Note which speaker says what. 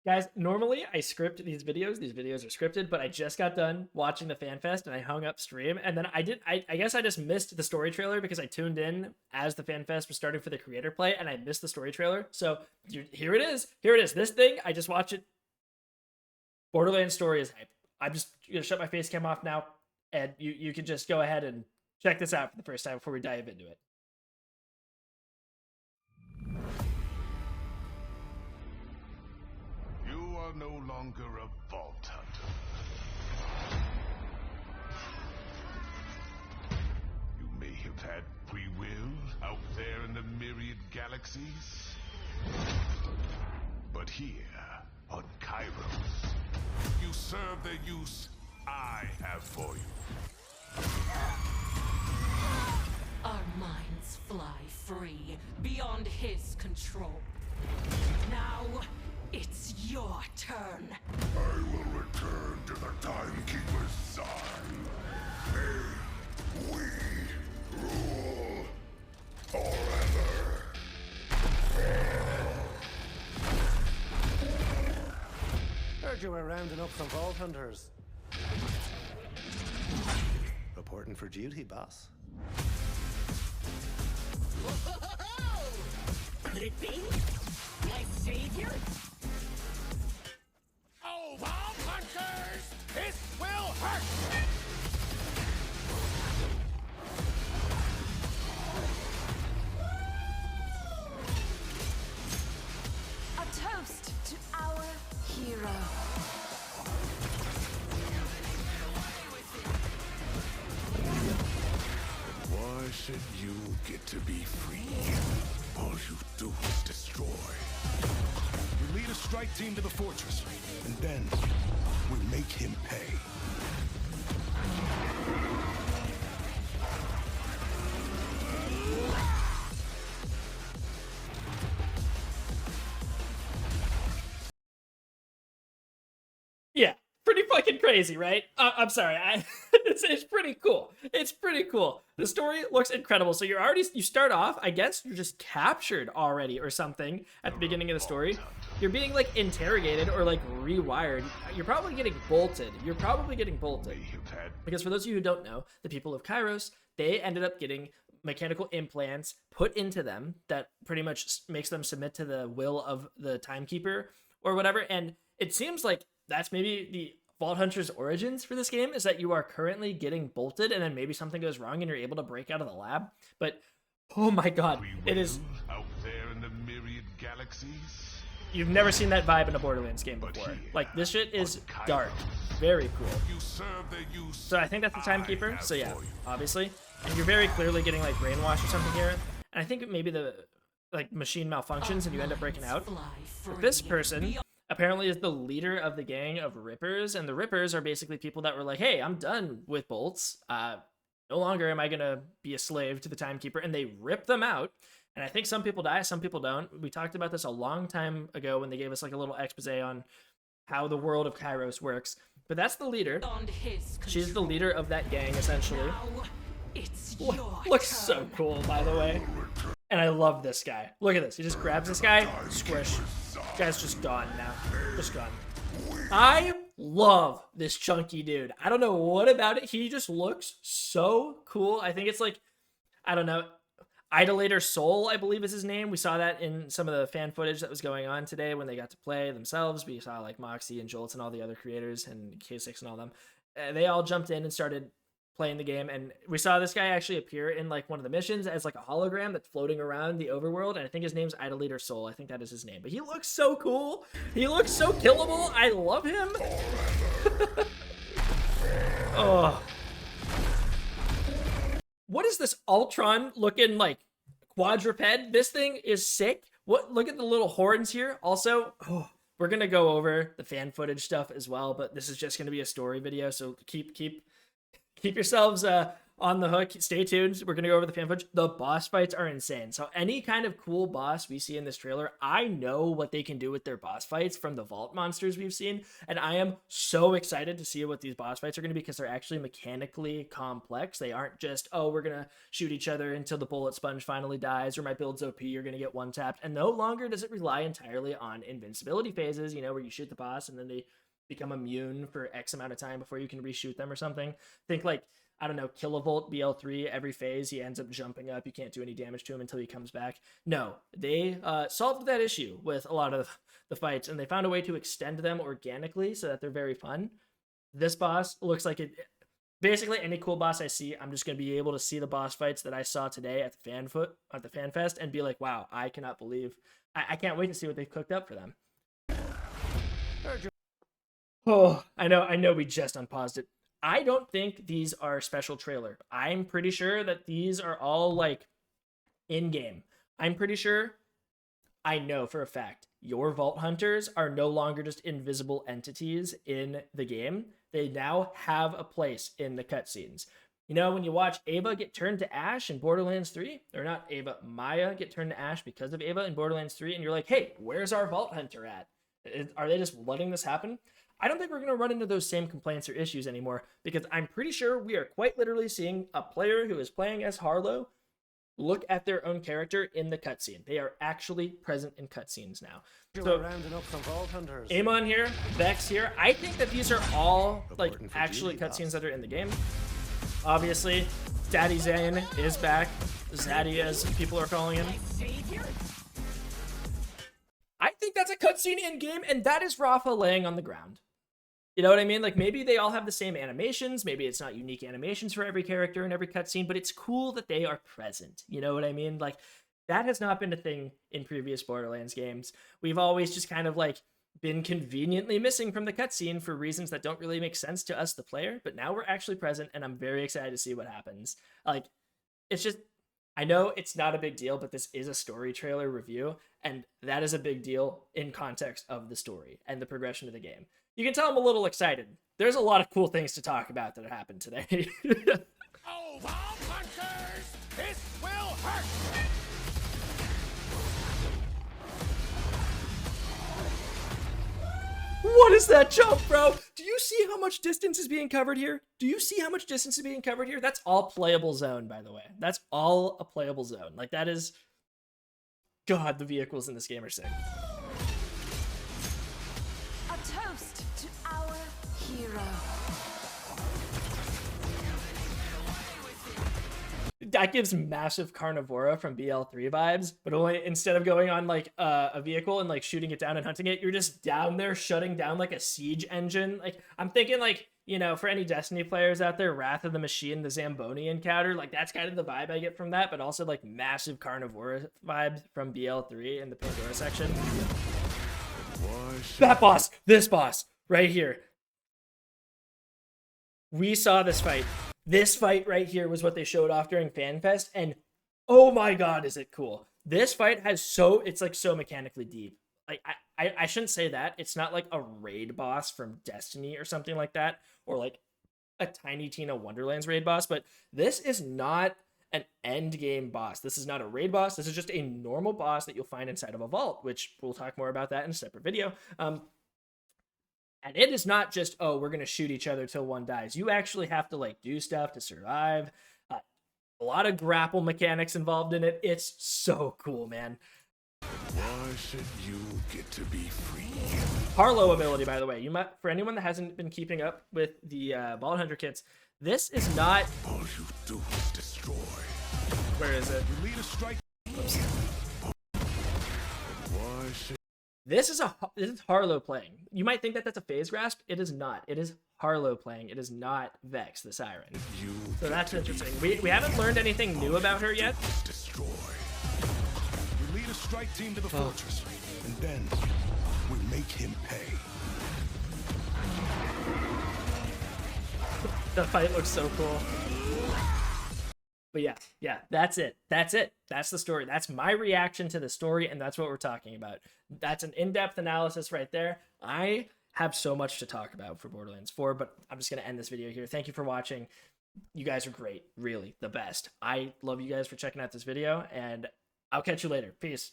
Speaker 1: Guys, normally I script these videos. These videos are scripted, but I just got done watching the fan fest and I hung up stream. And then I guess I just missed the story trailer because I tuned in as the fan fest was starting for the creator play and I missed the story trailer. So here it is. Here it is. This thing, I just watched it. Borderlands story is hype. I'm just going to shut my face cam off now and you can just go ahead and check this out for the first time before we dive into it.
Speaker 2: You are no longer a vault hunter. You may have had free will out there in the myriad galaxies. But here, on Kairos, you serve the use I have for you.
Speaker 3: Our minds fly free, beyond his control. Now, it's your turn.
Speaker 2: I will return to the Timekeeper's side. May we rule forever.
Speaker 4: Heard you were rounding up some vault hunters. Reporting for duty, boss.
Speaker 3: Could it be? My savior?
Speaker 2: Oh, vault hunters! This will hurt!
Speaker 5: A toast to our hero.
Speaker 2: Why should you get to be free? All you do is destroy. We lead a strike team to the fortress, and then we make him pay.
Speaker 1: Yeah, pretty fucking crazy, right? I'm sorry, it's pretty cool. It's pretty cool. The story looks incredible. So you start off, I guess you're just captured already or something at the beginning of the story. You're being like interrogated or like rewired. You're probably getting bolted. Because for those of you who don't know, the people of Kairos, they ended up getting mechanical implants put into them that pretty much makes them submit to the will of the Timekeeper or whatever. And it seems like that's maybe the Vault Hunter's origins for this game, is that you are currently getting bolted and then maybe something goes wrong and you're able to break out of the lab. But oh my god, it is
Speaker 2: out there in the myriad galaxies.
Speaker 1: You've never seen that vibe in a Borderlands game before. Like, this shit is dark. Very cool.
Speaker 2: You serve the use
Speaker 1: So I think that's the Timekeeper. So yeah,
Speaker 2: for you.
Speaker 1: obviously. And you're very clearly getting like brainwashed or something here. And I think maybe the like machine malfunctions and you end up breaking out. But this person apparently is the leader of the gang of Rippers, and the Rippers are basically people that were like, hey, I'm done with bolts. No longer am I gonna be a slave to the Timekeeper, and they rip them out. And I think some people die, some people don't. We talked about this a long time ago when they gave us like a little expose on how the world of Kairos works. But that's the leader. She's the leader of that gang, essentially.
Speaker 3: Now, it's your
Speaker 1: Looks
Speaker 3: turn.
Speaker 1: so cool, by the way. And I love this guy. Look at this. He just grabs this guy, squish. Guy's just gone now. Just gone. I love this chunky dude. I don't know what about it. He just looks so cool. I think it's like, I don't know, Idolator Soul, I believe is his name. We saw that in some of the fan footage that was going on today when they got to play themselves. We saw like Moxie and Jolts and all the other creators and K6 and all them. They all jumped in and started playing the game, and we saw this guy actually appear in like one of the missions as like a hologram that's floating around the overworld, and I think his name's Idolator Soul. I think that is his name, but he looks so cool. He looks so killable. I love him. Oh, what is this Ultron looking like quadruped? This thing is sick. What? Look at the little horns here. Also, we're gonna go over the fan footage stuff as well, but this is just gonna be a story video, so keep yourselves on the hook. Stay tuned. We're going to go over the fan footage. The boss fights are insane. So any kind of cool boss we see in this trailer, I know what they can do with their boss fights from the vault monsters we've seen. And I am so excited to see what these boss fights are going to be because they're actually mechanically complex. They aren't just, oh, we're going to shoot each other until the bullet sponge finally dies or my build's OP, you're going to get one tapped. And no longer does it rely entirely on invincibility phases, you know, where you shoot the boss and then they become immune for X amount of time before you can reshoot them or something. Think like, I don't know, Kilovolt BL3, every phase he ends up jumping up. You can't do any damage to him until he comes back. No, they solved that issue with a lot of the fights, and they found a way to extend them organically so that they're very fun. This boss looks like it. Basically, any cool boss I see, I'm just going to be able to see the boss fights that I saw today at the Fan Fest and be like, wow, I cannot believe. I can't wait to see what they've cooked up for them. Oh, I know we just unpaused it. I don't think these are special trailer. I'm pretty sure that these are all like in-game. I'm pretty sure, I know for a fact, your Vault Hunters are no longer just invisible entities in the game. They now have a place in the cutscenes. You know, when you watch Ava get turned to ash in Borderlands 3, or not Ava, Maya get turned to ash because of Ava in Borderlands 3, and you're like, hey, where's our Vault Hunter at? Are they just letting this happen? I don't think we're going to run into those same complaints or issues anymore because I'm pretty sure we are quite literally seeing a player who is playing as Harlow look at their own character in the cutscene. They are actually present in cutscenes now. So,
Speaker 4: rounding up some Vault Hunters.
Speaker 1: Amon here, Vex here. I think that these are all like actually cutscenes that are in the game. Obviously, Daddy Zane is back. Zaddy, as people are calling him. I think that's a cutscene in game, and that is Rafa laying on the ground. You know what I mean? Like, maybe they all have the same animations. Maybe it's not unique animations for every character in every cutscene, but it's cool that they are present. You know what I mean? Like, that has not been a thing in previous Borderlands games. We've always just kind of, like, been conveniently missing from the cutscene for reasons that don't really make sense to us, the player. But now we're actually present, and I'm very excited to see what happens. Like, it's just... I know it's not a big deal, but this is a story trailer review, and that is a big deal in context of the story and the progression of the game. You can tell I'm a little excited. There's a lot of cool things to talk about that happened today.
Speaker 2: Oh, Vault Hunters! This will hurt!
Speaker 1: What is that jump, bro? Do you see how much distance is being covered here? Do you see how much distance is being covered here? That's all playable zone, by the way. That's all a playable zone. Like, that is... God, the vehicles in this game are sick.
Speaker 5: A toast to our hero.
Speaker 1: That gives massive Carnivora from BL3 vibes, but only instead of going on like a vehicle and like shooting it down and hunting it, you're just down there shutting down like a siege engine. Like, I'm thinking like, you know, for any Destiny players out there, Wrath of the Machine, the Zamboni encounter, like that's kind of the vibe I get from that, but also like massive Carnivora vibes from BL3 in the Pandora section. That boss, this boss right here. We saw this fight. This fight right here was what they showed off during FanFest, and oh my god, is it cool. This fight has it's like so mechanically deep. Like, I shouldn't say that. It's not like a raid boss from Destiny or something like that, or like a Tiny Tina Wonderlands raid boss, but this is not an end game boss. This is not a raid boss. This is just a normal boss that you'll find inside of a vault, which we'll talk more about that in a separate video. And it is not just, oh, we're going to shoot each other till one dies. You actually have to, like, do stuff to survive. A lot of grapple mechanics involved in it. It's so cool, man.
Speaker 2: Why should you get to be free?
Speaker 1: Harlow ability, by the way. You might, for anyone that hasn't been keeping up with the Vault Hunter kits, this is not...
Speaker 2: All you do is destroy.
Speaker 1: Where is it?
Speaker 2: You lead a strike.
Speaker 1: Oops.
Speaker 2: Why should...
Speaker 1: This is Harlow playing. You might think that that's a phase grasp. It is not. It is Harlow playing. It is not Vex, the Siren. So that's interesting. We haven't learned anything new about her yet.
Speaker 2: Destroy. We lead a strike team to the fortress, and then we make him pay.
Speaker 1: The fight looks so cool. But yeah, that's it. That's the story. That's my reaction to the story, and that's what we're talking about. That's an in-depth analysis right there. I have so much to talk about for Borderlands 4, but I'm just going to end this video here. Thank you for watching. You guys are great. Really, the best. I love you guys for checking out this video, and I'll catch you later. Peace.